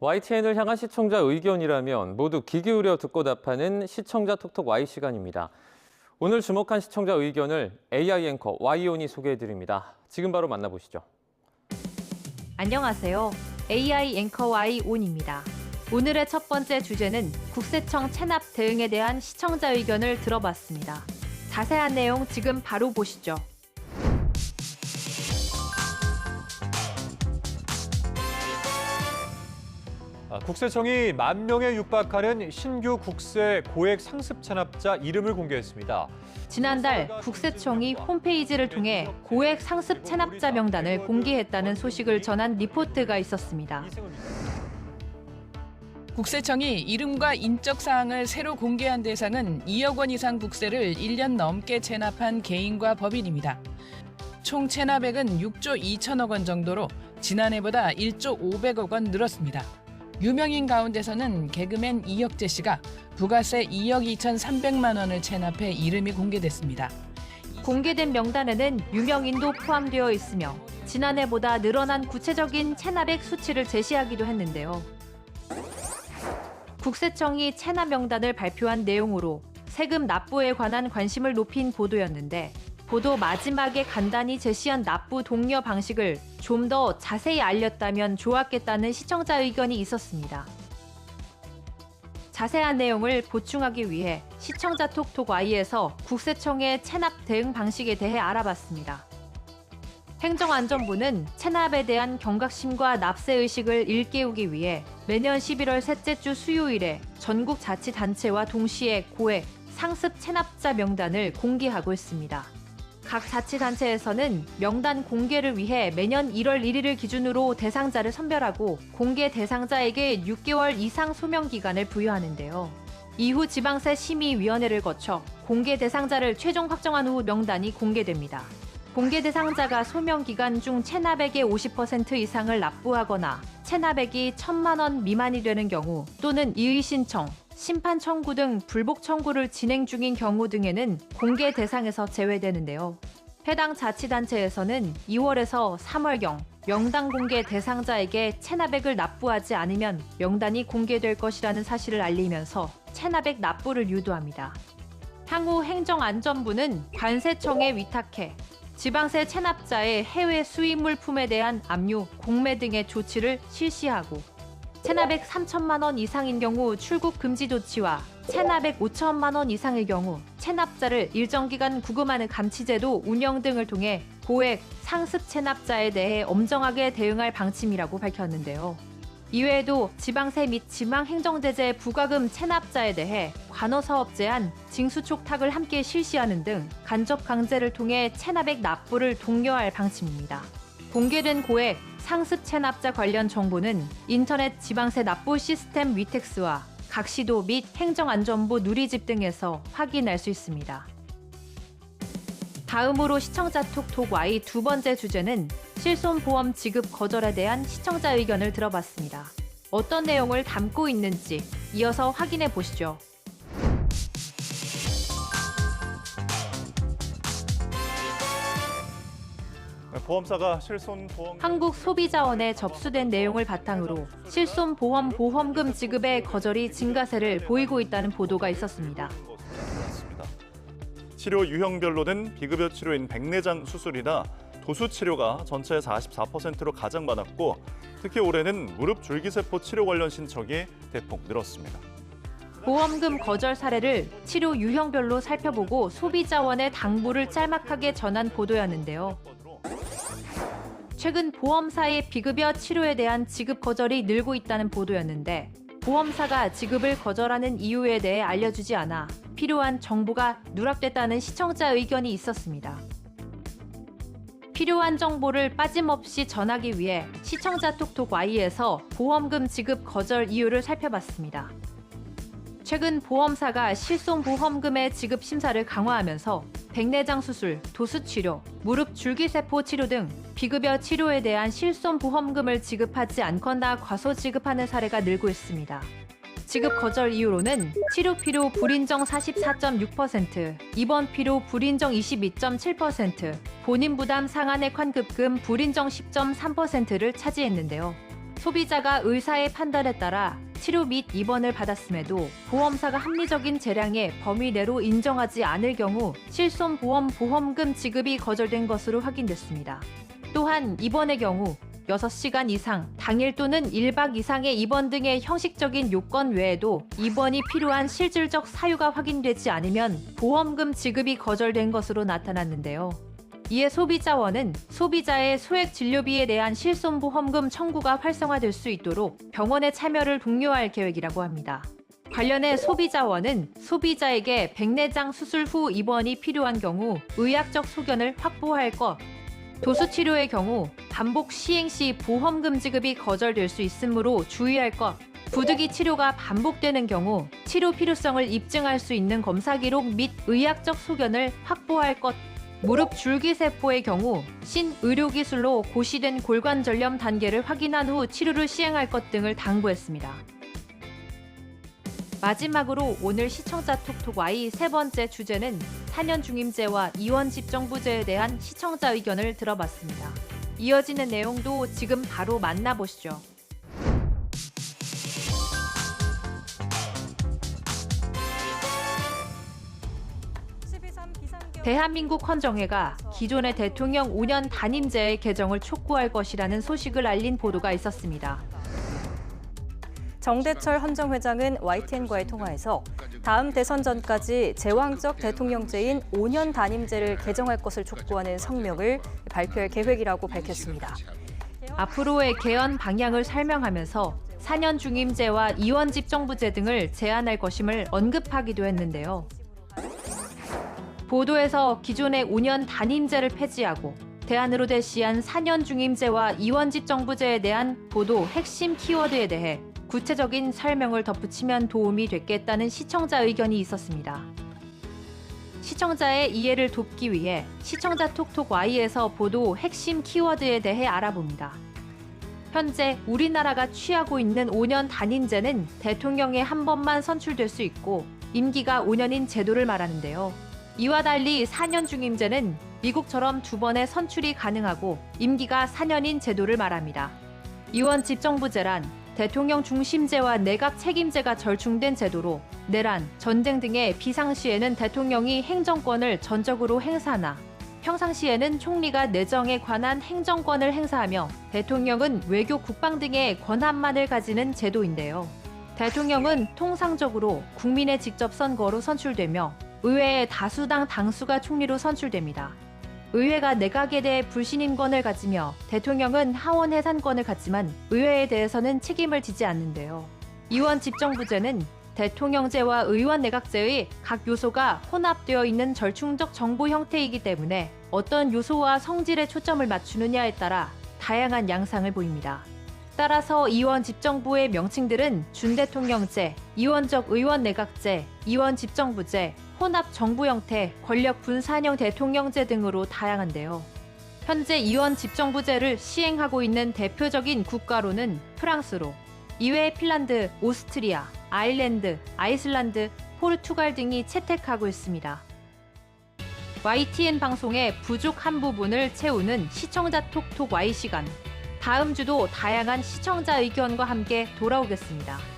YTN을 향한 시청자 의견이라면 모두 귀 기울여 듣고 답하는 시청자 톡톡 Y 시간입니다. 오늘 주목한 시청자 의견을 AI 앵커 Y온이 소개해드립니다. 지금 바로 만나보시죠. 안녕하세요. AI 앵커 Y온입니다. 오늘의 첫 번째 주제는 국세청 체납 대응에 대한 시청자 의견을 들어봤습니다. 자세한 내용 지금 바로 보시죠. 국세청이 10,000명에 육박하는 신규 국세 고액 상습 체납자 이름을 공개했습니다. 지난달 국세청이 홈페이지를 통해 고액 상습 체납자 명단을 공개했다는 소식을 전한 리포트가 있었습니다. 국세청이 이름과 인적 사항을 새로 공개한 대상은 2억 원 이상 국세를 1년 넘게 체납한 개인과 법인입니다. 총 체납액은 6조 2천억 원 정도로 지난해보다 1조 500억 원 늘었습니다. 유명인 가운데서는 개그맨 이혁재 씨가 부가세 2억 2,300만 원을 체납해 이름이 공개됐습니다. 공개된 명단에는 유명인도 포함되어 있으며 지난해보다 늘어난 구체적인 체납액 수치를 제시하기도 했는데요. 국세청이 체납 명단을 발표한 내용으로 세금 납부에 관한 관심을 높인 보도였는데 보도 마지막에 간단히 제시한 납부 독려 방식을 좀 더 자세히 알렸다면 좋았겠다는 시청자 의견이 있었습니다. 자세한 내용을 보충하기 위해 시청자 톡톡 Y에서 국세청의 체납 대응 방식에 대해 알아봤습니다. 행정안전부는 체납에 대한 경각심과 납세의식을 일깨우기 위해 매년 11월 셋째 주 수요일에 전국 자치단체와 동시에 고액 상습 체납자 명단을 공개하고 있습니다. 각 자치단체에서는 명단 공개를 위해 매년 1월 1일을 기준으로 대상자를 선별하고 공개 대상자에게 6개월 이상 소명 기간을 부여하는데요. 이후 지방세 심의위원회를 거쳐 공개 대상자를 최종 확정한 후 명단이 공개됩니다. 공개 대상자가 소명 기간 중 체납액의 50% 이상을 납부하거나 체납액이 1,000만 원 미만이 되는 경우 또는 이의 신청, 심판 청구 등 불복 청구를 진행 중인 경우 등에는 공개 대상에서 제외되는데요. 해당 자치단체에서는 2월에서 3월경 명단 공개 대상자에게 체납액을 납부하지 않으면 명단이 공개될 것이라는 사실을 알리면서 체납액 납부를 유도합니다. 향후 행정안전부는 관세청에 위탁해 지방세 체납자의 해외 수입 물품에 대한 압류, 공매 등의 조치를 실시하고 체납액 3천만 원 이상인 경우 출국 금지 조치와 체납액 5천만 원 이상의 경우 체납자를 일정 기간 구금하는 감치제도 운영 등을 통해 고액 상습 체납자에 대해 엄정하게 대응할 방침이라고 밝혔는데요. 이외에도 지방세 및 지방행정제재 부과금 체납자에 대해 관어사업 제한, 징수촉탁을 함께 실시하는 등 간접 강제를 통해 체납액 납부를 독려할 방침입니다. 공개된 고액 상습 체납자 관련 정보는 인터넷 지방세 납부 시스템 위텍스와 각 시도 및 행정안전부 누리집 등에서 확인할 수 있습니다. 다음으로 시청자 톡톡 Y 두 번째 주제는 실손보험 지급 거절에 대한 시청자 의견을 들어봤습니다. 어떤 내용을 담고 있는지 이어서 확인해 보시죠. 보험사가 실손보험 한국소비자원에 접수된 내용을 바탕으로 실손보험 보험금 지급의 거절이 증가세를 보이고 있다는 보도가 있었습니다. 치료 유형별로는 비급여 치료인 백내장 수술이나 도수 치료가 전체의 44%로 가장 많았고 특히 올해는 무릎 줄기세포 치료 관련 신청이 대폭 늘었습니다. 보험금 거절 사례를 치료 유형별로 살펴보고 소비자원의 당부를 짤막하게 전한 보도였는데요. 최근 보험사의 비급여 치료에 대한 지급 거절이 늘고 있다는 보도였는데 보험사가 지급을 거절하는 이유에 대해 알려주지 않아 필요한 정보가 누락됐다는 시청자 의견이 있었습니다. 필요한 정보를 빠짐없이 전하기 위해 시청자 톡톡 Y에서 보험금 지급 거절 이유를 살펴봤습니다. 최근 보험사가 실손보험금의 지급 심사를 강화하면서 백내장 수술, 도수 치료, 무릎 줄기세포 치료 등 비급여 치료에 대한 실손보험금을 지급하지 않거나 과소 지급하는 사례가 늘고 있습니다. 지급 거절 이유로는 치료비료 불인정 44.6%, 입원비료 불인정 22.7%, 본인 부담 상한액 환급금 불인정 10.3%를 차지했는데요. 소비자가 의사의 판단에 따라 치료 및 입원을 받았음에도 보험사가 합리적인 재량의 범위 내로 인정하지 않을 경우 실손보험 보험금 지급이 거절된 것으로 확인됐습니다. 또한 입원의 경우 6시간 이상, 당일 또는 1박 이상의 입원 등의 형식적인 요건 외에도 입원이 필요한 실질적 사유가 확인되지 않으면 보험금 지급이 거절된 것으로 나타났는데요. 이에 소비자원은 소비자의 소액 진료비에 대한 실손보험금 청구가 활성화될 수 있도록 병원의 참여를 독려할 계획이라고 합니다. 관련해 소비자원은 소비자에게 백내장 수술 후 입원이 필요한 경우 의학적 소견을 확보할 것, 도수치료의 경우 반복 시행 시 보험금 지급이 거절될 수 있으므로 주의할 것, 부득이 치료가 반복되는 경우 치료 필요성을 입증할 수 있는 검사 기록 및 의학적 소견을 확보할 것, 무릎 줄기세포의 경우 신의료기술로 고시된 골관절염 단계를 확인한 후 치료를 시행할 것 등을 당부했습니다. 마지막으로 오늘 시청자 톡톡 Y 세 번째 주제는 4년 중임제와 이원 집정부제에 대한 시청자 의견을 들어봤습니다. 이어지는 내용도 지금 바로 만나보시죠. 대한민국 헌정회가 기존의 대통령 5년 단임제의 개정을 촉구할 것이라는 소식을 알린 보도가 있었습니다. 정대철 헌정회장은 YTN과의 통화에서 다음 대선 전까지 제왕적 대통령제인 5년 단임제를 개정할 것을 촉구하는 성명을 발표할 계획이라고 밝혔습니다. 앞으로의 개헌 방향을 설명하면서 4년 중임제와 이원 집정부제 등을 제안할 것임을 언급하기도 했는데요. 보도에서 기존의 5년 단임제를 폐지하고 대안으로 제시한 4년 중임제와 이원 집정부제에 대한 보도 핵심 키워드에 대해 구체적인 설명을 덧붙이면 도움이 됐겠다는 시청자 의견이 있었습니다. 시청자의 이해를 돕기 위해 시청자 톡톡 Y에서 보도 핵심 키워드에 대해 알아봅니다. 현재 우리나라가 취하고 있는 5년 단임제는 대통령에 한 번만 선출될 수 있고 임기가 5년인 제도를 말하는데요. 이와 달리 4년 중임제는 미국처럼 2번의 선출이 가능하고 임기가 4년인 제도를 말합니다. 이원 집정부제란 대통령 중심제와 내각 책임제가 절충된 제도로 내란, 전쟁 등의 비상시에는 대통령이 행정권을 전적으로 행사하나 평상시에는 총리가 내정에 관한 행정권을 행사하며 대통령은 외교 국방 등의 권한만을 가지는 제도인데요. 대통령은 통상적으로 국민의 직접 선거로 선출되며 의회의 다수당 당수가 총리로 선출됩니다. 의회가 내각에 대해 불신임권을 가지며 대통령은 하원 해산권을 갖지만 의회에 대해서는 책임을 지지 않는데요. 이원 집정부제는 대통령제와 의원 내각제의 각 요소가 혼합되어 있는 절충적 정부 형태이기 때문에 어떤 요소와 성질에 초점을 맞추느냐에 따라 다양한 양상을 보입니다. 따라서 이원 집정부의 명칭들은 준대통령제, 이원적 의원 내각제, 이원 집정부제, 혼합 정부 형태, 권력 분산형 대통령제 등으로 다양한데요. 현재 이원 집정부제를 시행하고 있는 대표적인 국가로는 프랑스로, 이외에 핀란드, 오스트리아, 아일랜드, 아이슬란드, 포르투갈 등이 채택하고 있습니다. YTN 방송의 부족한 부분을 채우는 시청자 톡톡 Y 시간. 다음 주도 다양한 시청자 의견과 함께 돌아오겠습니다.